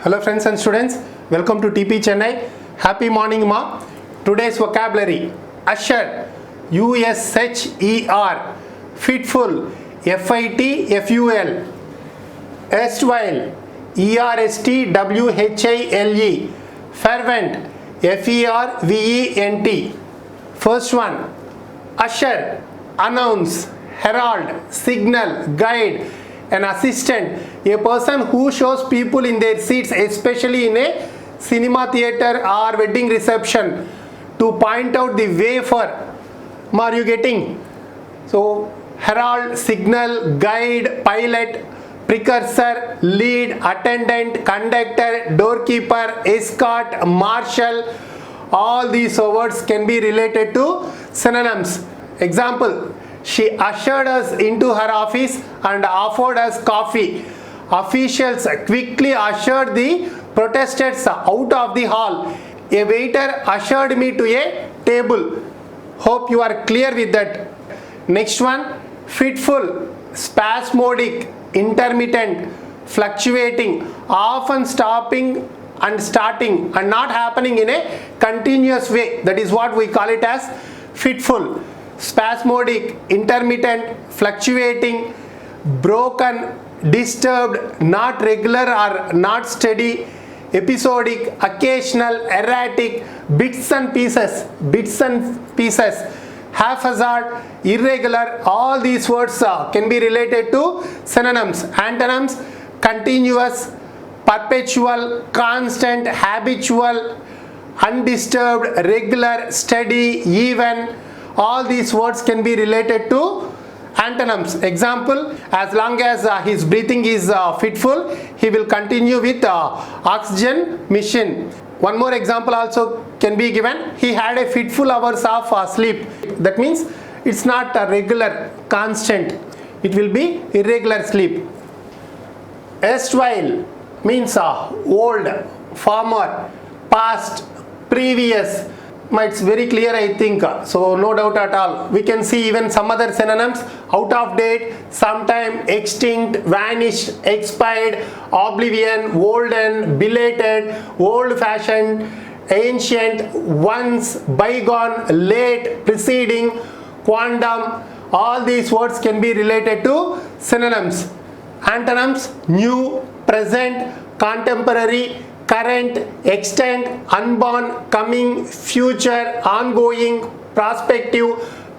Hello friends and students, welcome to TP Chennai. Happy morning ma. Today's vocabulary: usher, U-S-H-E-R, fitful, F-I-T-F-U-L, erstwhile, E-R-S-T-W-H-I-L-E, fervent, F-E-R-V-E-N-T. First one, usher, announce, herald, signal, guide, an assistant, a person who shows people in their seats, especially in a cinema theater or wedding reception, to point out the way for. Are you getting? So herald, signal, guide, pilot, precursor, lead, attendant, conductor, doorkeeper, escort, marshal, all these words can be related to synonyms. Example: she ushered us into her office and offered us coffee. Officials quickly ushered the protesters out of the hall. A waiter ushered me to a table. Hope you are clear with that. Next one, fitful, spasmodic, intermittent, fluctuating, often stopping and starting and not happening in a continuous way. That is what we call it as fitful. Spasmodic, intermittent, fluctuating, broken, disturbed, not regular or not steady, episodic, occasional, erratic, bits and pieces, haphazard, irregular. All these words can be related to synonyms. Antonyms: continuous, perpetual, constant, habitual, undisturbed, regular, steady, even. All these words can be related to antonyms. Example: as long as his breathing is fitful, he will continue with oxygen machine. One more example also can be given: he had a fitful hours of sleep. That means it's not a regular, constant. It will be irregular sleep. Erstwhile means old, former, past, previous. It's very clear, I think, so no doubt at all. We can see even some other synonyms: out of date, sometime, extinct, vanished, expired, oblivion, olden, belated, old fashioned, ancient, once, bygone, late, preceding, quantum. All these words can be related to synonyms. Antonyms: new, present, contemporary, current, extant, unborn, coming, future, ongoing, prospective.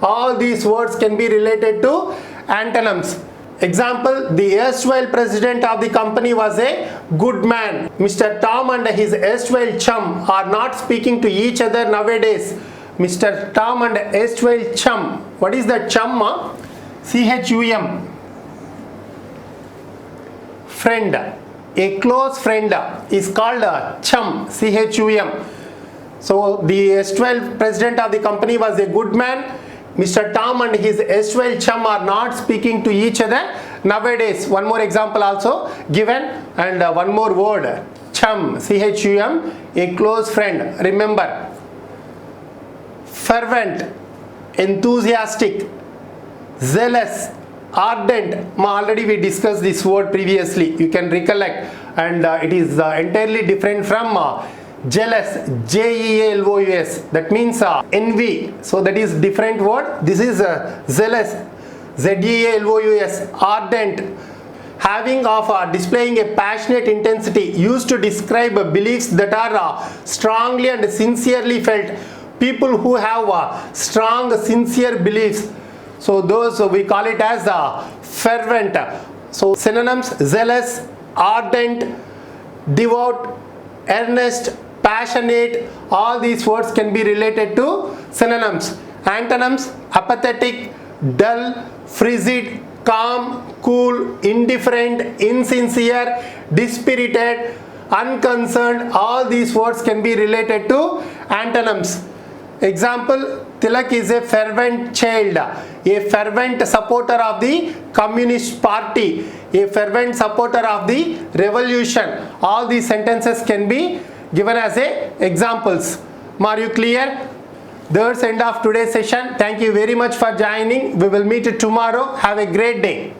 All these words can be related to antonyms. Example: the erstwhile president of the company was a good man. Mr. Tom and his erstwhile chum are not speaking to each other nowadays. Mr. Tom and erstwhile chum. What is the chum? C-H-U-M. Friend. A close friend is called chum, C-H-U-M. So the erstwhile president of the company was a good man. Mr. Tom and his erstwhile chum are not speaking to each other nowadays. One more example also given, and one more word: chum, C-H-U-M, a close friend. Remember: fervent, enthusiastic, zealous, ardent. Already we discussed this word previously, you can recollect, and it is entirely different from jealous, J-E-A-L-O-U-S. that means envy. So that is different word. This is zealous, Z-E-A-L-O-U-S. ardent, having of displaying a passionate intensity, used to describe beliefs that are strongly and sincerely felt. People who have strong, sincere beliefs, so those we call it as fervent. So synonyms: zealous, ardent, devout, earnest, passionate. All these words can be related to synonyms. Antonyms: apathetic, dull, frigid, calm, cool, indifferent, insincere, dispirited, unconcerned. All these words can be related to antonyms. Example: Tilak is a fervent child, a fervent supporter of the Communist Party, a fervent supporter of the revolution. All these sentences can be given as examples. Are you clear? That's the end of today's session. Thank you very much for joining. We will meet tomorrow. Have a great day.